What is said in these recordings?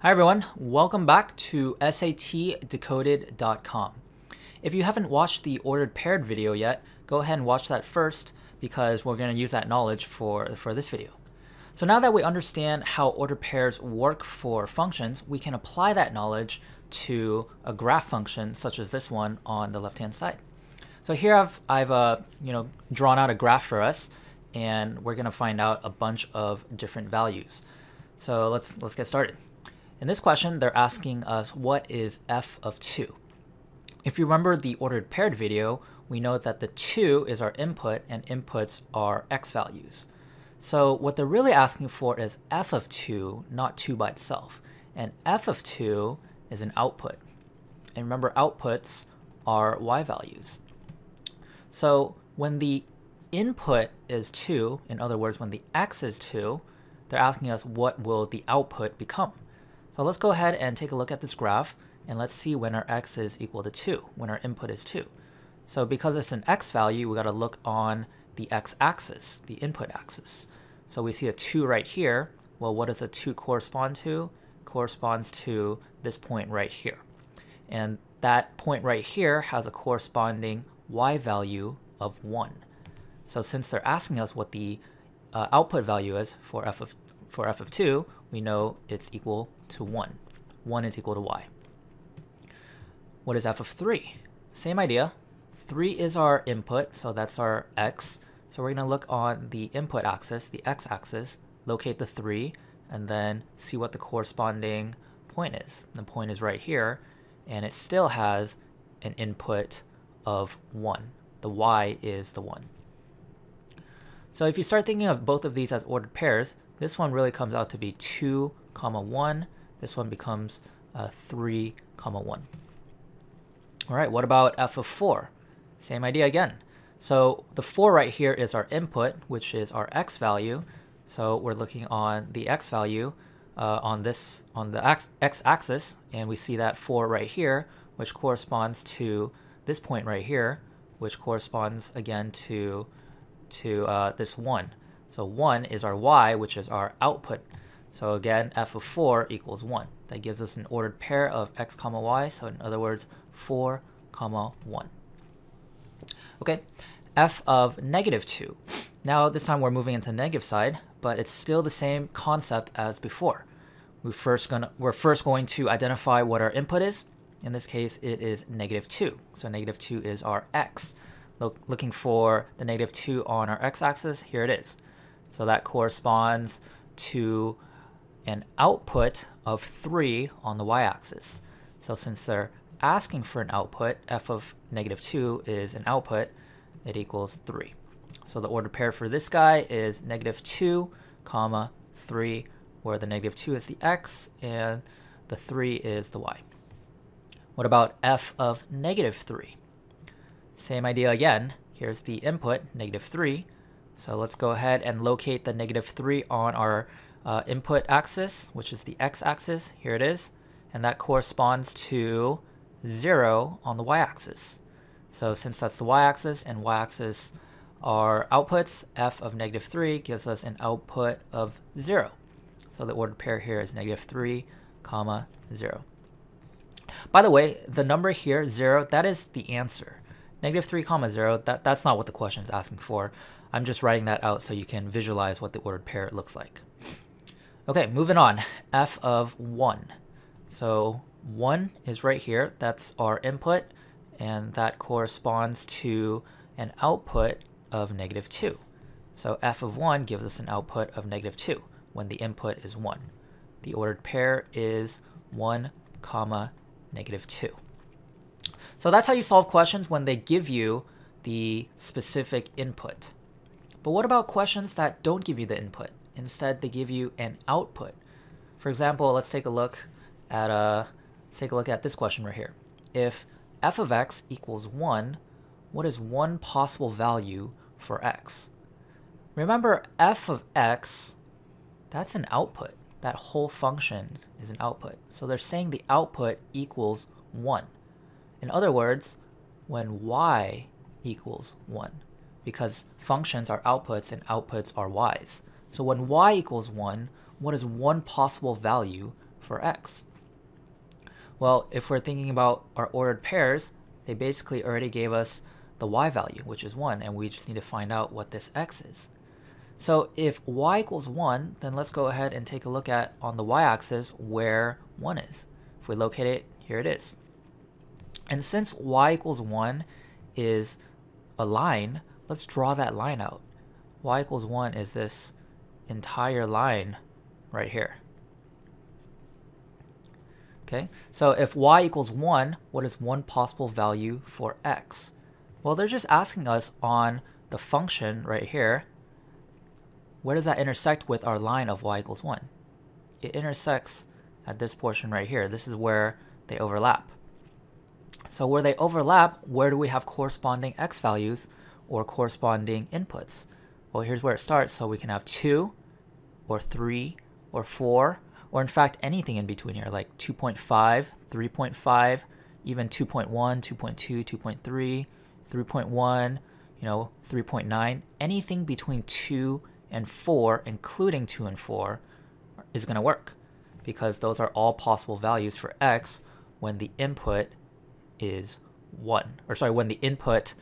Hi everyone, welcome back to SATdecoded.com. If you haven't watched the ordered paired video yet, go ahead and watch that first because we're going to use that knowledge for this video. So now that we understand how ordered pairs work for functions, we can apply that knowledge to a graph function such as this one on the left-hand side. So here I've drawn out a graph for us, and we're going to find out a bunch of different values. So let's get started. In this question, they're asking us what is f of 2. If you remember the ordered paired video, we know that the 2 is our input and inputs are x values. So what they're really asking for is f of 2, not 2 by itself. And f of 2 is an output. And remember, outputs are y values. So when the input is 2, in other words, when the x is 2, they're asking us what will the output become. So let's go ahead and take a look at this graph, and let's see when our x is equal to 2, when our input is 2. So because it's an x value, we got to look on the x-axis, the input axis. So we see a 2 right here. Well, what does a 2 correspond to? Corresponds to this point right here. And that point right here has a corresponding y value of 1. So since they're asking us what the output value is for f of 2, we know it's equal to 1. 1 is equal to y. What is f of 3? Same idea. 3 is our input, so that's our x. So we're going to look on the input axis, the x-axis, locate the 3, and then see what the corresponding point is. The point is right here, and it still has an input of 1. The y is the 1. So if you start thinking of both of these as ordered pairs, this one really comes out to be 2, 1. This one becomes 3, 1. All right, what about f of 4? Same idea again. So the 4 right here is our input, which is our x value. So we're looking on the x value on the x-axis, and we see that 4 right here, which corresponds to this point right here, which corresponds again to this 1. So 1 is our y, which is our output. So again, f of 4 equals 1. That gives us an ordered pair of x, y. So in other words, 4, 1. Okay, f of negative 2. Now this time we're moving into the negative side, but it's still the same concept as before. We're first going to identify what our input is. In this case, it is negative 2. So negative 2 is our x. Looking for the negative 2 on our x-axis, here it is. So that corresponds to an output of 3 on the y-axis. So since they're asking for an output, f of negative 2 is an output, it equals 3. So the ordered pair for this guy is negative 2, 3, where the negative 2 is the x and the 3 is the y. What about f of negative 3? Same idea again. Here's the input, negative 3. So let's go ahead and locate the negative 3 on our input axis, which is the x-axis. Here it is. And that corresponds to 0 on the y-axis. So since that's the y-axis and y-axis are outputs, f of negative 3 gives us an output of 0. So the ordered pair here is negative 3, 0. By the way, the number here, 0, that is the answer. Negative 3, 0, that's not what the question is asking for. I'm just writing that out so you can visualize what the ordered pair looks like. Okay, moving on. f of 1. So 1 is right here. That's our input, and that corresponds to an output of negative 2. So f of 1 gives us an output of negative 2 when the input is 1. The ordered pair is 1, negative 2. So that's how you solve questions when they give you the specific input. But what about questions that don't give you the input? Instead, they give you an output. For example, let's take a look at this question right here. If f of x equals 1, what is one possible value for x? Remember, f of x, that's an output. That whole function is an output. So they're saying the output equals 1. In other words, when y equals 1, because functions are outputs and outputs are y's. So when y equals 1, what is one possible value for x? Well, if we're thinking about our ordered pairs, they basically already gave us the y value, which is 1, and we just need to find out what this x is. So if y equals 1, then let's go ahead and take a look at on the y-axis where 1 is. If we locate it, here it is. And since y equals 1 is a line, let's draw that line out. Y equals 1 is this entire line right here. Okay, so if y equals 1, what is one possible value for x? Well, they're just asking us on the function right here, where does that intersect with our line of y equals 1? It intersects at this portion right here. This is where they overlap. So where they overlap, where do we have corresponding x values or corresponding inputs? Well, here's where it starts. So we can have 2 or 3 or 4, or in fact anything in between here, like 2.5, 3.5, even 2.1, 2.2, 2.3, 3.1, 3.9. Anything between 2 and 4, including 2 and 4, is going to work because those are all possible values for x when the input is 1. Or sorry, when the input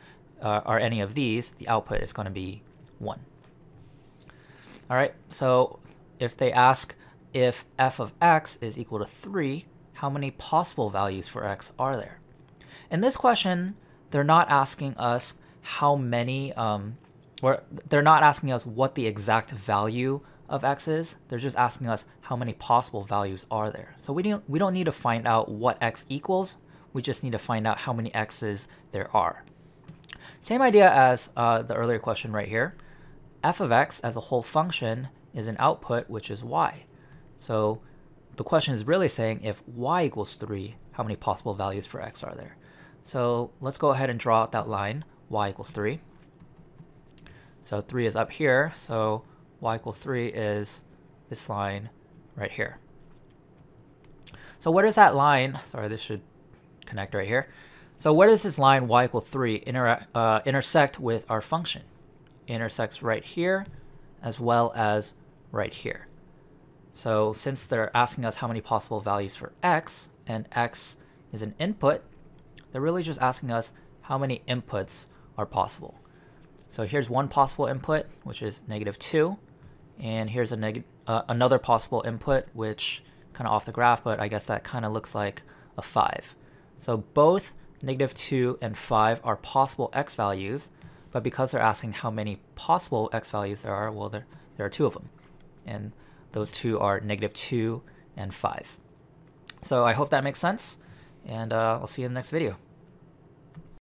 are any of these, the output is going to be 1. All right, so if they ask if f of x is equal to 3, how many possible values for x are there? In this question, they're not asking us how many, or they're not asking us what the exact value of x is. They're just asking us how many possible values are there. So we don't need to find out what x equals. We just need to find out how many x's there are. Same idea as the earlier question right here. F of x as a whole function is an output, which is y. So the question is really saying if y equals 3, how many possible values for x are there? So let's go ahead and draw out that line, y equals 3. So 3 is up here, so y equals 3 is this line right here. So where does that line, sorry, this should connect right here. So where does this line y equals 3 intersect with our function? It intersects right here as well as right here. So since they're asking us how many possible values for x, and x is an input, they're really just asking us how many inputs are possible. So here's one possible input, which is -2, and here's another possible input, which kind of off the graph, but I guess that kind of looks like a 5. So both -2 and 5 are possible x values, but because they're asking how many possible x values there are, well, there are 2 of them. And those 2 are -2 and 5. So I hope that makes sense, and I'll see you in the next video.